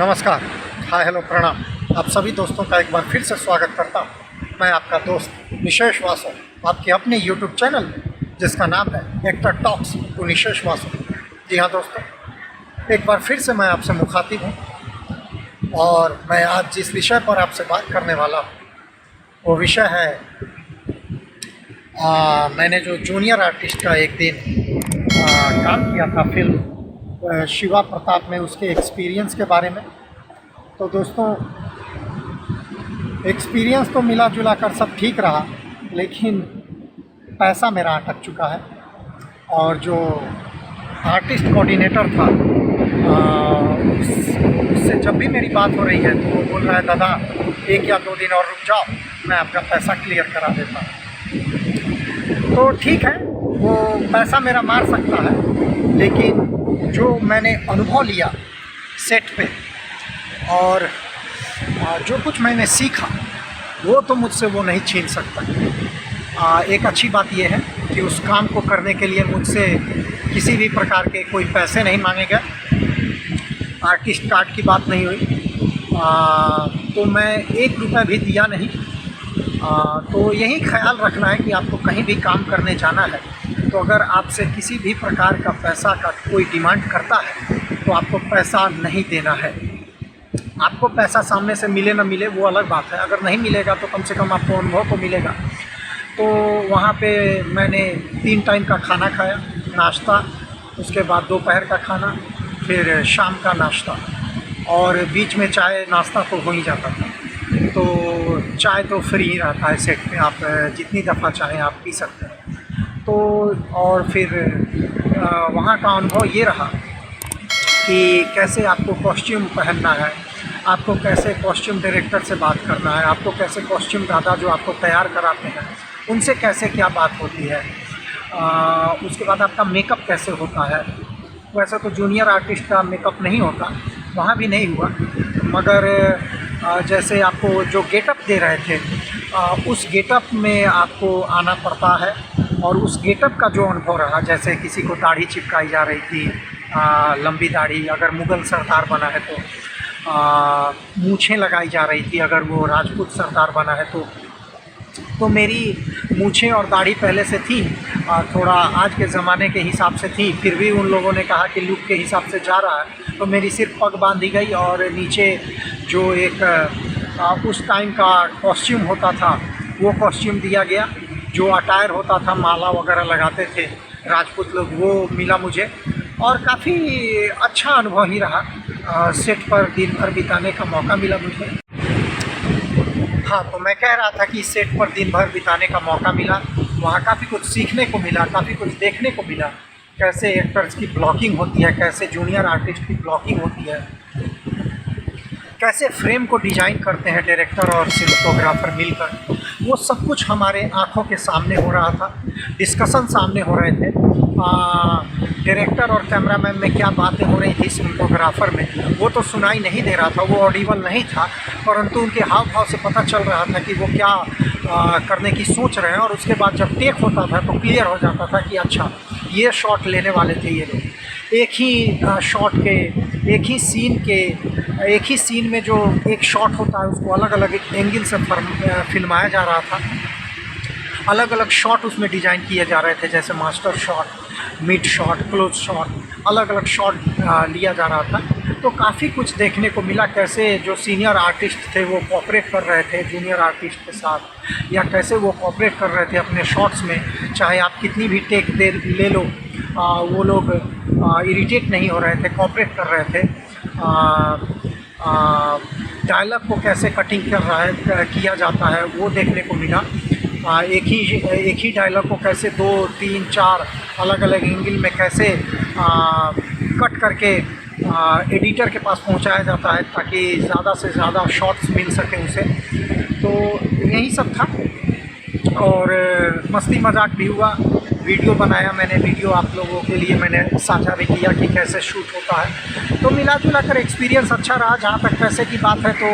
नमस्कार, हाय, हेलो, प्रणाम। आप सभी दोस्तों का एक बार फिर से स्वागत करता हूँ। मैं आपका दोस्त निशेष वासो, आपके अपने YouTube चैनल में, जिसका नाम है एक्टर टॉक्स टू निशेष वासो। जी हाँ दोस्तों, एक बार फिर से मैं आपसे मुखातिब हूँ और मैं आज जिस विषय पर आपसे बात करने वाला हूँ वो विषय है मैंने जो जूनियर आर्टिस्ट का एक दिन काम किया था फिल्म शिवा प्रताप में, उसके एक्सपीरियंस के बारे में। तो दोस्तों, एक्सपीरियंस तो मिला जुला कर सब ठीक रहा, लेकिन पैसा मेरा अटक चुका है। और जो आर्टिस्ट कोऑर्डिनेटर था उससे जब भी मेरी बात हो रही है तो वो बोल रहा है, दादा 1 या 2 दिन और रुक जाओ, मैं आपका पैसा क्लियर करा देता हूँ। तो ठीक है, वो पैसा मेरा मार सकता है, लेकिन जो मैंने अनुभव लिया सेट पे और जो कुछ मैंने सीखा वो तो मुझसे वो नहीं छीन सकता। एक अच्छी बात यह है कि उस काम को करने के लिए मुझसे किसी भी प्रकार के कोई पैसे नहीं मांगे गए, आर्टिस्ट कार्ड की बात नहीं हुई, तो मैं 1 रुपया भी दिया नहीं। तो यही ख्याल रखना है कि आपको कहीं भी काम करने जाना है तो अगर आपसे किसी भी प्रकार का पैसा का कोई डिमांड करता है तो आपको पैसा नहीं देना है। आपको पैसा सामने से मिले ना मिले वो अलग बात है, अगर नहीं मिलेगा तो कम से कम आपको अनुभव को मिलेगा। तो वहाँ पे मैंने 3 टाइम का खाना खाया, नाश्ता, उसके बाद दोपहर का खाना, फिर शाम का नाश्ता, और बीच में चाय नाश्ता तो हो ही जाता था। तो चाय तो फ्री ही रहता है सेट पे, आप जितनी दफ़ा चाहें आप पी सकते हैं। तो और फिर वहाँ का अनुभव ये रहा कि कैसे आपको कॉस्ट्यूम पहनना है, आपको कैसे कॉस्ट्यूम डायरेक्टर से बात करना है, आपको कैसे कॉस्ट्यूम दादा जो आपको तैयार कराते हैं उनसे कैसे क्या बात होती है, उसके बाद आपका मेकअप कैसे होता है। वैसे तो जूनियर आर्टिस्ट का मेकअप नहीं होता, वहाँ भी नहीं हुआ, मगर जैसे आपको जो गेटअप दे रहे थे उस गेटअप में आपको आना पड़ता है। और उस गेटअप का जो अनुभव रहा, जैसे किसी को दाढ़ी चिपकाई जा रही थी, लंबी दाढ़ी अगर मुग़ल सरदार बना है तो, मूछें लगाई जा रही थी अगर वो राजपूत सरदार बना है तो मेरी मूछें और दाढ़ी पहले से थी, थोड़ा आज के ज़माने के हिसाब से थी, फिर भी उन लोगों ने कहा कि लुक के हिसाब से जा रहा है, तो मेरी सिर्फ पग बांधी गई और नीचे जो एक उस टाइम का कॉस्ट्यूम होता था वो कॉस्ट्यूम दिया गया, जो अटायर होता था, माला वगैरह लगाते थे राजपूत लोग, वो मिला मुझे। और काफ़ी अच्छा अनुभव ही रहा, सेट पर दिन भर बिताने का मौका मिला मुझे। हाँ, तो मैं कह रहा था कि सेट पर दिन भर बिताने का मौका मिला, वहाँ काफ़ी कुछ सीखने को मिला, काफ़ी कुछ देखने को मिला, कैसे एक्टर्स की ब्लॉकिंग होती है, कैसे जूनियर आर्टिस्ट की ब्लॉकिंग होती है, कैसे फ्रेम को डिज़ाइन करते हैं डायरेक्टर और सिनेमेटोग्राफर मिलकर। वो सब कुछ हमारे आंखों के सामने हो रहा था, डिस्कशन सामने हो रहे थे, डायरेक्टर और कैमरामैन में क्या बातें हो रही थी सिनेमेटोग्राफर में वो तो सुनाई नहीं दे रहा था, वो ऑडिबल नहीं था, परंतु उनके हाव भाव से पता चल रहा था कि वो क्या करने की सोच रहे हैं। और उसके बाद जब टेक होता था तो क्लियर हो जाता था कि अच्छा ये शॉट लेने वाले थे ये लोग। एक ही शॉट के, एक ही सीन में जो एक शॉट होता है उसको अलग अलग एंगल से फिल्माया जा रहा था, अलग अलग शॉट उसमें डिज़ाइन किए जा रहे थे, जैसे master shot, mid shot, close shot, अलग अलग शॉट लिया जा रहा था। तो काफ़ी कुछ देखने को मिला, कैसे जो सीनियर आर्टिस्ट थे वो कोऑपरेट कर रहे थे जूनियर आर्टिस्ट के साथ, या कैसे वो कोऑपरेट कर रहे थे अपने शॉट्स में, चाहे आप कितनी भी टेक ले लो, वो लोग इरिटेट नहीं हो रहे थे, कोऑपरेट कर रहे थे। डायलॉग को कैसे कटिंग किया जाता है वो देखने को मिला। एक ही डायलॉग को कैसे 2, 3, 4 अलग अलग एंगल में कैसे कट करके एडिटर के पास पहुंचाया जाता है ताकि ज़्यादा से ज़्यादा शॉट्स मिल सकें उसे। तो यही सब था और मस्ती मजाक भी हुआ, वीडियो बनाया मैंने, वीडियो आप लोगों के लिए मैंने साझा भी किया कि कैसे शूट होता है। तो मिला जुला कर एक्सपीरियंस अच्छा रहा। जहाँ तक पैसे की बात है तो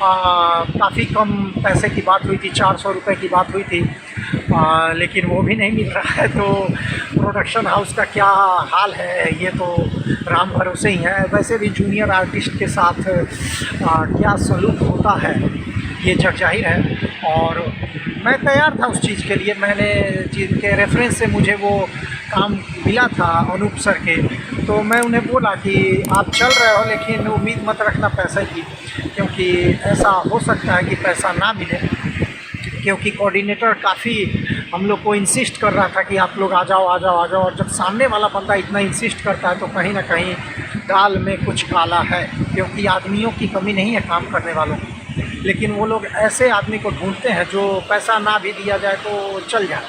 काफ़ी कम पैसे की बात हुई थी, 400 रुपये की बात हुई थी। लेकिन वो भी नहीं मिल रहा है। तो प्रोडक्शन हाउस का क्या हाल है ये तो राम भरोसे ही है। वैसे भी जूनियर आर्टिस्ट के साथ क्या सलूक होता है ये जग जाहिर है, और मैं तैयार था उस चीज़ के लिए। मैंने जिनके रेफरेंस से मुझे वो काम मिला था अनूप सर के, तो मैं उन्हें बोला कि आप चल रहे हो लेकिन उम्मीद मत रखना पैसे की, क्योंकि ऐसा हो सकता है कि पैसा ना मिले, क्योंकि कोऑर्डिनेटर काफ़ी हम लोग को इंसिस्ट कर रहा था कि आप लोग आ जाओ आ जाओ आ जाओ। और जब सामने वाला बंदा इतना इंसिस्ट करता है तो कहीं ना कहीं दाल में कुछ काला है, क्योंकि आदमियों की कमी नहीं है काम करने वालों की, लेकिन वो लोग ऐसे आदमी को ढूंढते हैं जो पैसा ना भी दिया जाए तो चल जाए।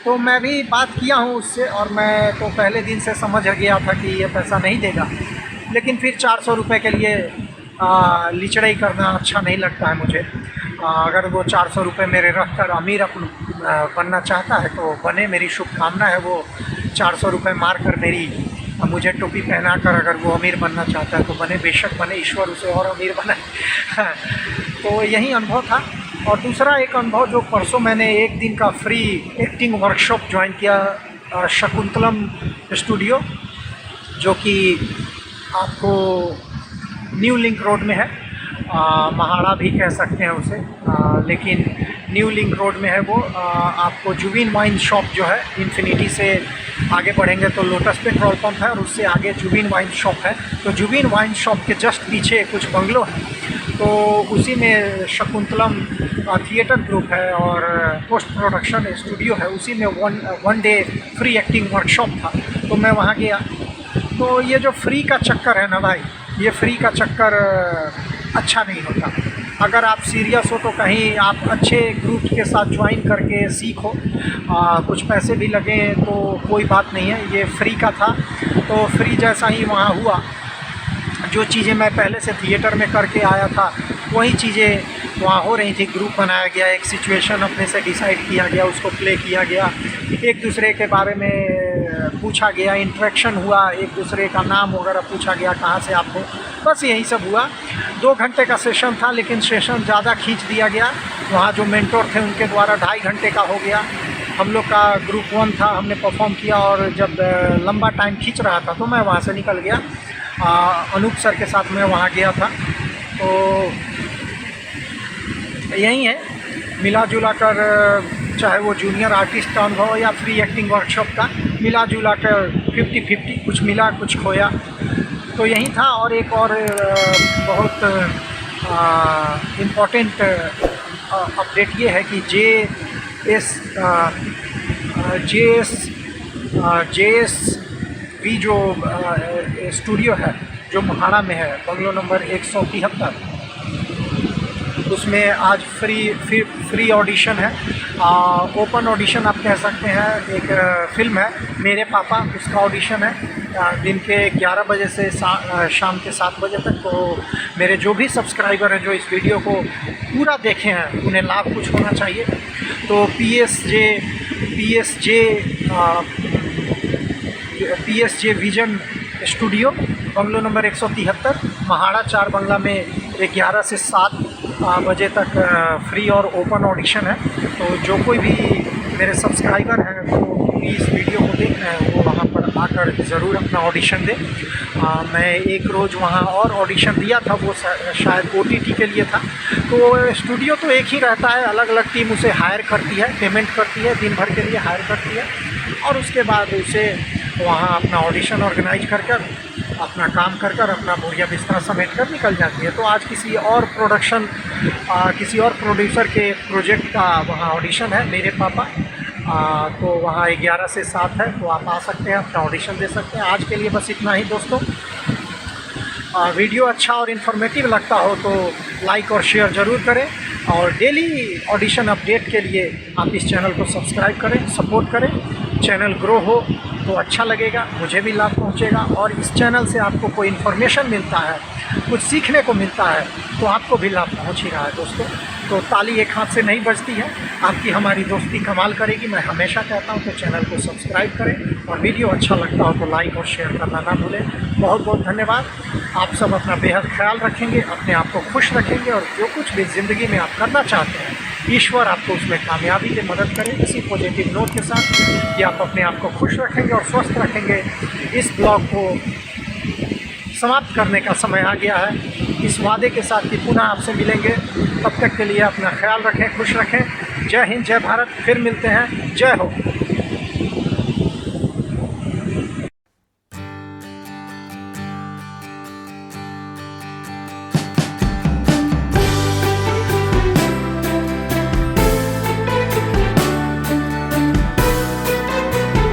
तो मैं भी बात किया हूँ उससे, और मैं तो पहले दिन से समझ गया था कि ये पैसा नहीं देगा, लेकिन फिर 400 रुपये के लिए लिचड़ाई करना अच्छा नहीं लगता है मुझे। अगर वो 400 रुपये मेरे रख कर अमीर बनना चाहता है तो बने, मेरी शुभकामना है। वो 400 रुपये मार कर मुझे टोपी पहना कर अगर वो अमीर बनना चाहता है तो बने, बेशक बने, ईश्वर उसे और अमीर बनाए। तो यही अनुभव था। और दूसरा एक अनुभव जो परसों मैंने एक दिन का फ्री एक्टिंग वर्कशॉप ज्वाइन किया शकुंतलम स्टूडियो, जो कि आपको न्यू लिंक रोड में है, महाड़ा भी कह सकते हैं उसे, लेकिन न्यू लिंक रोड में है वो। आपको जुबिन वाइन शॉप जो है, इन्फिनिटी से आगे बढ़ेंगे तो लोटस पेट्रोल पंप है और उससे आगे जुबिन वाइन शॉप है। तो जुबिन वाइन शॉप के जस्ट पीछे कुछ बंगलो है, तो उसी में शकुंतलम थिएटर ग्रुप है और पोस्ट प्रोडक्शन स्टूडियो है। उसी में one day free acting workshop था, तो मैं वहाँ गया। तो ये जो फ्री का चक्कर है ना भाई, ये फ्री का चक्कर अच्छा नहीं होता। अगर आप सीरियस हो तो कहीं आप अच्छे ग्रुप के साथ ज्वाइन करके सीखो, कुछ पैसे भी लगें तो कोई बात नहीं है। ये फ्री का था तो फ्री जैसा ही वहाँ हुआ। जो चीज़ें मैं पहले से थिएटर में करके आया था वही चीज़ें वहाँ हो रही थी। ग्रुप बनाया गया, एक सिचुएशन अपने से डिसाइड किया गया, उसको प्ले किया गया, एक दूसरे के बारे में पूछा गया, इंटरेक्शन हुआ, एक दूसरे का नाम वगैरह पूछा गया, कहाँ से आप हो, बस यही सब हुआ। 2 घंटे का सेशन था, लेकिन सेशन ज़्यादा खींच दिया गया। वहाँ जो मेंटोर थे उनके द्वारा 2.5 घंटे का हो गया। हम लोग का ग्रुप 1 था, हमने परफॉर्म किया, और जब लंबा टाइम खींच रहा था तो मैं वहाँ से निकल गया। अनूप सर के साथ मैं वहाँ गया था। तो यही है, मिला जुला कर, चाहे वो जूनियर आर्टिस्ट का अनुभव या फ्री एक्टिंग वर्कशॉप का, मिला जुला कर 50-50, कुछ मिला कुछ खोया। तो यही था। और एक और बहुत इम्पॉर्टेंट अपडेट ये है कि JSV जो स्टूडियो है जो महाड़ा में है, बंगलो नंबर 173, उसमें आज फ्री ऑडिशन है। ओपन ऑडिशन आप कह सकते हैं। एक फ़िल्म है मेरे पापा, उसका ऑडिशन है दिन के 11 बजे से शाम के 7 बजे तक। तो मेरे जो भी सब्सक्राइबर हैं जो इस वीडियो को पूरा देखे हैं उन्हें लाभ कुछ होना चाहिए। तो PSJ vision studio, bungalow number 173, MHADA 4 बंगला में 11 से 7 बजे तक फ्री और ओपन ऑडिशन है। तो जो कोई भी मेरे सब्सक्राइबर हैं वो इस वीडियो को देख रहे हैं वो वहाँ पर आकर ज़रूर अपना ऑडिशन दें। मैं एक रोज़ वहाँ और ऑडिशन दिया था, वो शायद OTT के लिए था। तो स्टूडियो तो एक ही रहता है, अलग अलग टीम उसे हायर करती है, पेमेंट करती है, दिन भर के लिए हायर करती है, और उसके बाद उसे वहाँ अपना ऑडिशन ऑर्गेनाइज कर अपना काम कर अपना बोरिया बिस्तरा समेट कर निकल जाती है। तो आज किसी और प्रोड्यूसर के प्रोजेक्ट का वहाँ ऑडिशन है मेरे पापा। तो वहाँ 11 से 7 है, तो आप आ सकते हैं, अपना ऑडिशन दे सकते हैं। आज के लिए बस इतना ही दोस्तों। वीडियो अच्छा और इन्फॉर्मेटिव लगता हो तो लाइक और शेयर ज़रूर करें, और डेली ऑडिशन अपडेट के लिए आप इस चैनल को सब्सक्राइब करें, सपोर्ट करें। चैनल ग्रो हो तो अच्छा लगेगा, मुझे भी लाभ पहुंचेगा, और इस चैनल से आपको कोई इन्फॉर्मेशन मिलता है, कुछ सीखने को मिलता है, तो आपको भी लाभ पहुंच ही रहा है दोस्तों। तो ताली एक हाथ से नहीं बजती है, आपकी हमारी दोस्ती कमाल करेगी। मैं हमेशा कहता हूं कि चैनल को सब्सक्राइब करें, और वीडियो अच्छा लगता हो तो लाइक और शेयर करना ना भूलें। बहुत बहुत धन्यवाद। आप सब अपना बेहद ख्याल रखेंगे, अपने आप को खुश रखेंगे, और जो कुछ भी ज़िंदगी में आप करना चाहते हैं ईश्वर आपको उसमें कामयाबी की मदद करे। इसी पॉजिटिव नोट के साथ कि आप अपने आप को खुश रखेंगे और स्वस्थ रखेंगे, इस ब्लॉग को समाप्त करने का समय आ गया है। इस वादे के साथ कि पुनः आपसे मिलेंगे, तब तक के लिए अपना ख्याल रखें, खुश रखें। जय हिंद, जय भारत। फिर मिलते हैं। जय हो।